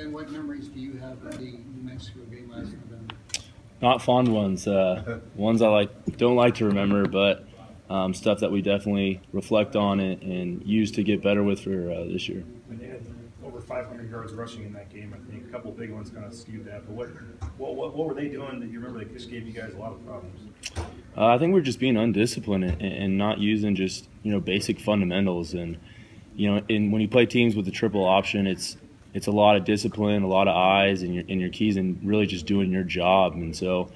Ben, what memories do you have of the New Mexico game last November? Not fond ones. Ones I don't like to remember, but stuff that we definitely reflect on and use to get better with for this year. And you had over 500 yards rushing in that game. I think a couple of big ones kind of skewed that. But what were they doing that you remember that just gave you guys a lot of problems? I think we're just being undisciplined and not using just basic fundamentals. And when you play teams with the triple option, it's a lot of discipline, a lot of eyes, and your keys, and really just doing your job. And so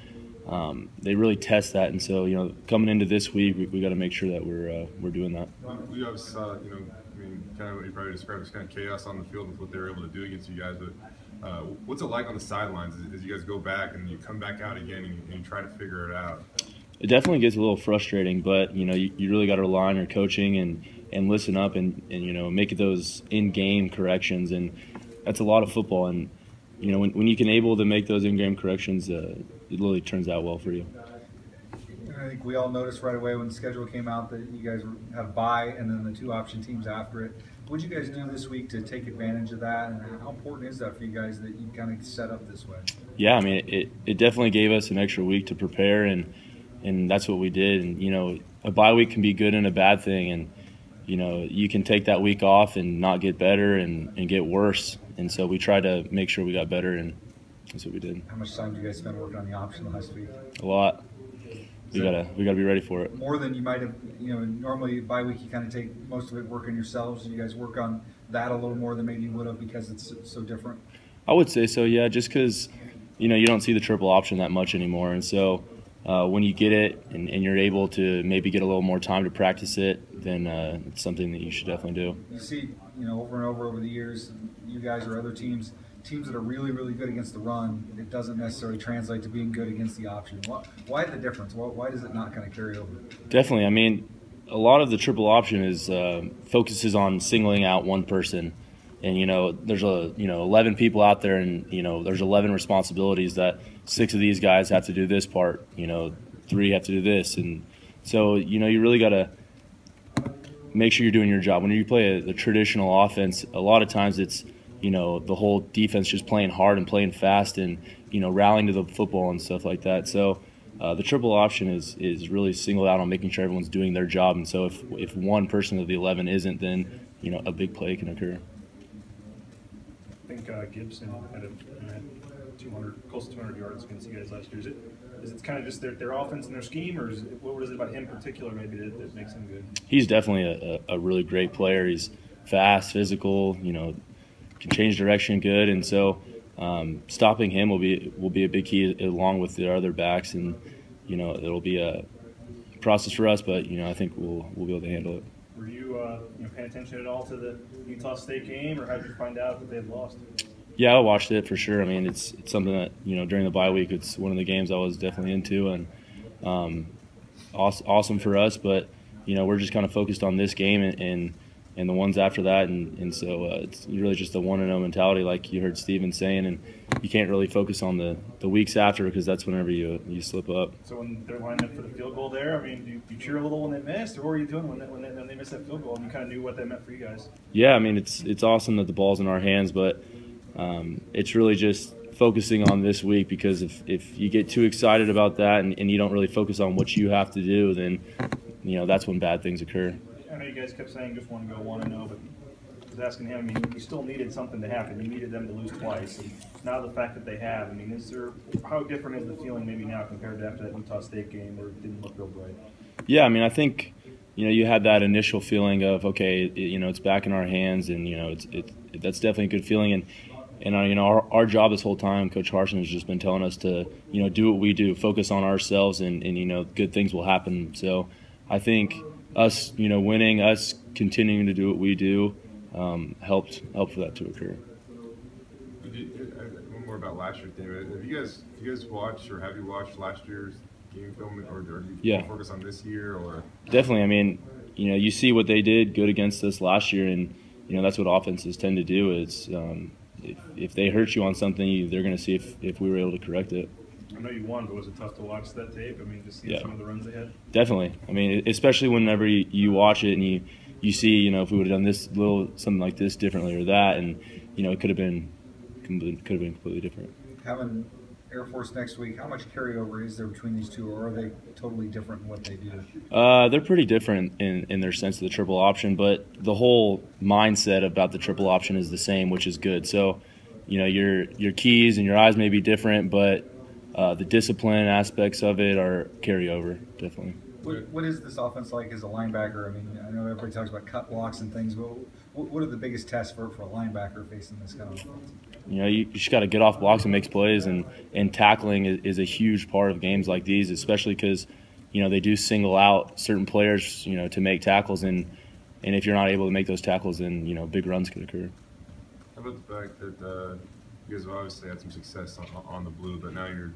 they really test that. And so coming into this week, we got to make sure that we're doing that. We obviously saw kind of what you probably described as kind of chaos on the field with what they were able to do against you guys. But what's it like on the sidelines as you guys go back and you come back out again and you try to figure it out? It definitely gets a little frustrating, but you really got to rely on your coaching and listen up and make those in-game corrections, and that's a lot of football. And when you can able to make those in-game corrections, it really turns out well for you. I think we all noticed right away when the schedule came out that you guys had a bye and then the two option teams after it. What did you guys do this week to take advantage of that, and how important is that for you guys that you kind of set up this way? Yeah, I mean, it definitely gave us an extra week to prepare, and that's what we did. And a bye week can be good and a bad thing, and you can take that week off and not get better and get worse. And so we tried to make sure we got better, and that's what we did. How much time did you guys spend working on the option last week? A lot. We gotta be ready for it. More than you might have. Normally bye week you kind of take most of it working yourselves. You guys work on that a little more than maybe you would have because it's so different. I would say so, yeah. Just because you don't see the triple option that much anymore, and so when you get it and you're able to maybe get a little more time to practice it, then it's something that you should definitely do. You see, over and over the years, you guys or other teams that are really, really good against the run, it doesn't necessarily translate to being good against the option. Why the difference? Why does it not kind of carry over? Definitely. I mean, a lot of the triple option is focuses on singling out one person. And, there's 11 people out there, and, there's 11 responsibilities that 6 of these guys have to do this part, 3 have to do this. And so, you really got to make sure you're doing your job. When you play the traditional offense, a lot of times it's, the whole defense just playing hard and playing fast and, rallying to the football and stuff like that. So the triple option is really singled out on making sure everyone's doing their job. And so if one person of the 11 isn't, then, a big play can occur. I think Gibson had 200, close to 200 yards against you guys last year. Is it kind of just their offense and their scheme, or what is it about him in particular maybe that makes him good? He's definitely a really great player. He's fast, physical, can change direction good, and so stopping him will be a big key along with the other backs, and it'll be a process for us, but I think we'll be able to handle it. Were you paying attention at all to the Utah State game, or how did you find out that they had lost? Yeah, I watched it for sure. I mean, it's something that during the bye week, it's one of the games I was definitely into, and awesome for us. But we're just kind of focused on this game and the ones after that, and so it's really just a 1-0 mentality, like you heard Steven saying, and you can't really focus on the weeks after because that's whenever you slip up. So when they're lining up for the field goal there, I mean, do you cheer a little when they missed, or what were you doing when they missed that field goal and you kind of knew what that meant for you guys? Yeah, I mean, it's awesome that the ball's in our hands, but it's really just focusing on this week, because if you get too excited about that and you don't really focus on what you have to do, then that's when bad things occur. I know you guys kept saying just want to go 1-0, but I was asking him, I mean, you still needed something to happen. You needed them to lose twice. And now the fact that they have, I mean, how different is the feeling maybe now compared to after that Utah State game where it didn't look real bright? Yeah, I mean, I think, you had that initial feeling of, okay, it's back in our hands, and, that's definitely a good feeling. And our job this whole time, Coach Harsin has just been telling us to, do what we do, focus on ourselves, and good things will happen. So I think us, winning, us continuing to do what we do, helped for that to occur. One more about last year's game. Have you guys watched, or have you watched last year's game film, or do you focus on this year? Or definitely. I mean, you see what they did good against us last year, and that's what offenses tend to do. Is if they hurt you on something, they're going to see if we were able to correct it. I know you won, but was it tough to watch that tape? I mean, just see some of the runs they had? Definitely. I mean, especially whenever you watch it and you see, if we would have done something like this differently or that, and, it could have been could have been completely different. Having Air Force next week, how much carryover is there between these two, or are they totally different in what they do? They're pretty different in their sense of the triple option, but the whole mindset about the triple option is the same, which is good. So, your keys and your eyes may be different, but the discipline aspects of it are carryover, definitely. What is this offense like as a linebacker? I mean, I know everybody talks about cut blocks and things, but what are the biggest tests for a linebacker facing this kind of offense? You just got to get off blocks and make plays, and tackling is a huge part of games like these, especially because, they do single out certain players, to make tackles, and if you're not able to make those tackles, then, big runs could occur. How about the fact that you guys have obviously had some success on the blue, but now your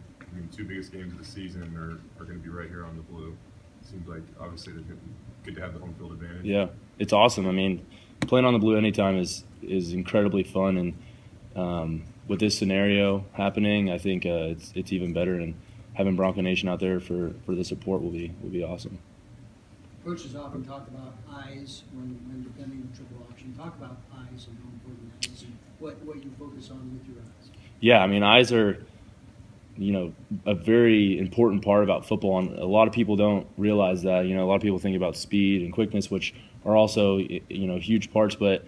two biggest games of the season are going to be right here on the blue. Seems like obviously it's good to have the home field advantage. Yeah, it's awesome. I mean, playing on the blue anytime is incredibly fun, and with this scenario happening, I think it's even better. And having Bronco Nation out there for the support will be awesome. Coaches often talk about eyes when defending the triple option. Talk about eyes and how important that is, and what you focus on with your eyes. Yeah, I mean, eyes are a very important part about football, and a lot of people don't realize that. A lot of people think about speed and quickness, which are also huge parts, but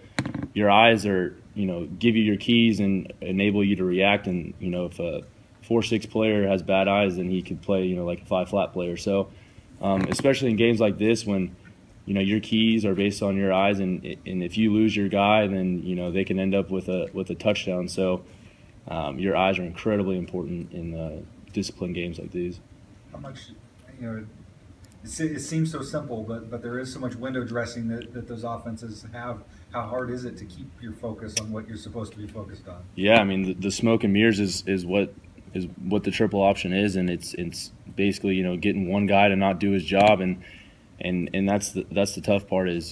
your eyes are give you your keys and enable you to react. And if a 4-6 player has bad eyes, then he could play like a 5-flat player. So especially in games like this, when your keys are based on your eyes, and if you lose your guy, then they can end up with a touchdown. So your eyes are incredibly important in disciplined games like these. How much, it seems so simple, but there is so much window dressing that those offenses have. How hard is it to keep your focus on what you're supposed to be focused on? Yeah, I mean, the smoke and mirrors is what the triple option is, and it's basically getting one guy to not do his job, and that's the tough part is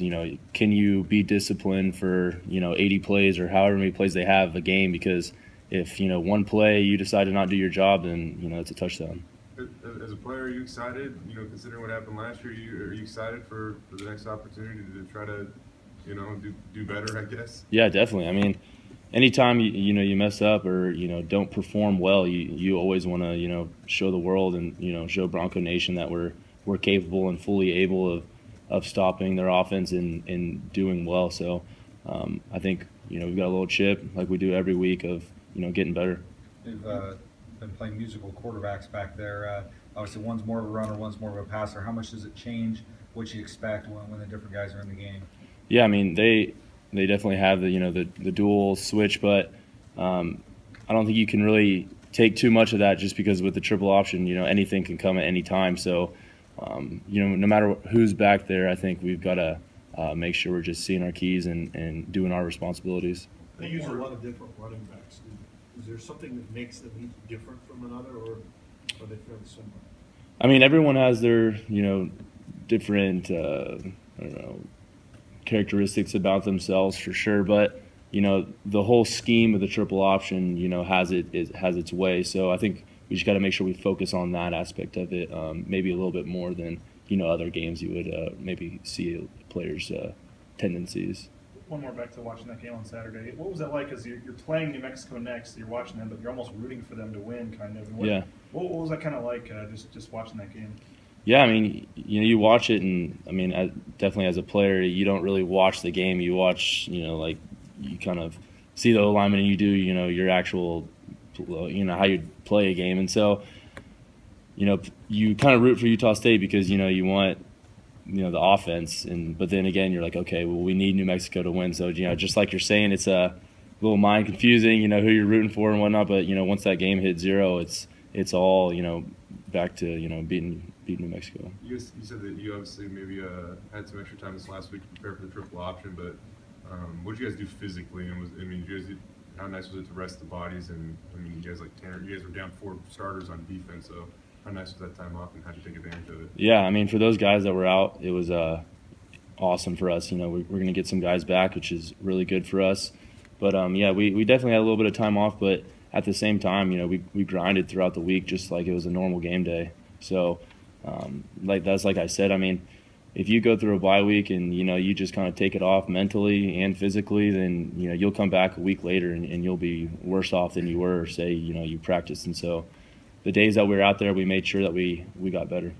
can you be disciplined for 80 plays or however many plays they have a game, because if one play you decide to not do your job, then it's a touchdown. As a player, are you excited? Considering what happened last year, are you excited for the next opportunity to try to do better, I guess? Yeah, definitely. I mean, anytime you mess up or don't perform well, you always want to show the world and show Bronco Nation that we're capable and fully able of stopping their offense and doing well. So I think we've got a little chip like we do every week of getting better. You've been playing musical quarterbacks back there. Obviously, one's more of a runner, one's more of a passer. How much does it change what you expect when the different guys are in the game? Yeah, I mean, they definitely have the dual switch, but I don't think you can really take too much of that, just because with the triple option, anything can come at any time. So no matter who's back there, I think we've got to make sure we're just seeing our keys and doing our responsibilities. They use a lot of different running backs. Is there something that makes them each different from another, or are they fairly similar? I mean, everyone has their different characteristics about themselves for sure, but the whole scheme of the triple option has its way. So I think we just got to make sure we focus on that aspect of it, maybe a little bit more than other games you would maybe see players' tendencies. One more back to watching that game on Saturday. What was that like? Because you're playing New Mexico next, you're watching them, but you're almost rooting for them to win, kind of. Yeah. What was that kind of like, just watching that game? Yeah, I mean, you watch it, and I mean, definitely as a player, you don't really watch the game. You watch, like you kind of see the alignment, and you do, your actual, how you play a game, and so, you kind of root for Utah State because you want the offense, but then again you're like, okay, well, we need New Mexico to win. So just like you're saying, it's a little mind confusing, who you're rooting for and whatnot. But once that game hit 0, it's all back to beating New Mexico. You said that you obviously maybe had some extra time this last week to prepare for the triple option, but what did you guys do physically? And how nice was it to rest the bodies? And you guys were down 4 starters on defense, so how nice was that time off, and how'd you take advantage of it? Yeah, I mean, for those guys that were out, it was awesome for us. We're going to get some guys back, which is really good for us. But yeah, we definitely had a little bit of time off, but at the same time, we grinded throughout the week just like it was a normal game day. So like I said, I mean, if you go through a bye week and, you know, you just kind of take it off mentally and physically, then, you know, you'll come back a week later and you'll be worse off than you were, say, you know, you practiced. And so the days that we were out there, we made sure that we got better.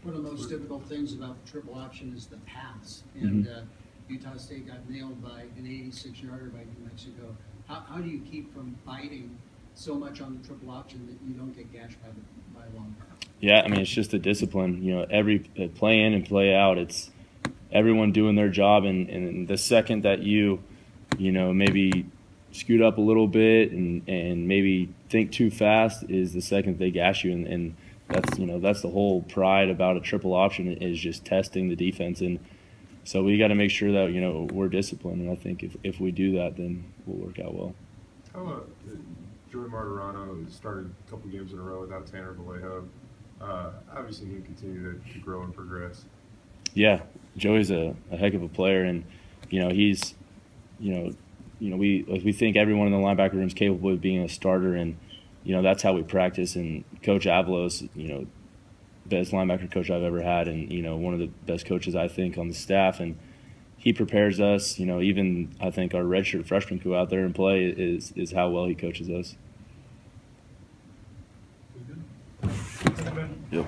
One of the most difficult things about the triple option is the pass. And Utah State got nailed by an 86-yarder by New Mexico. How do you keep from biting so much on the triple option that you don't get gashed by a long pass? Yeah, I mean, it's just a discipline. You know, every play in and play out, it's everyone doing their job. And the second that you know, maybe scoot up a little bit and maybe think too fast is the second they gash you. And that's, you know, that's the whole pride about a triple option, is just testing the defense. And so we got to make sure that, you know, we're disciplined. And I think if we do that, then we'll work out well. How Joey Martorano started a couple games in a row without Tanner Vallejo. Obviously, he can continue to grow and progress. Yeah, Joey's a heck of a player, and you know he's, we think everyone in the linebacker room is capable of being a starter, and you know that's how we practice. And Coach Avalos, you know, best linebacker coach I've ever had, and you know one of the best coaches I think on the staff, and he prepares us. You know, even I think our redshirt freshmen go out there and play is how well he coaches us. Ben? Yep.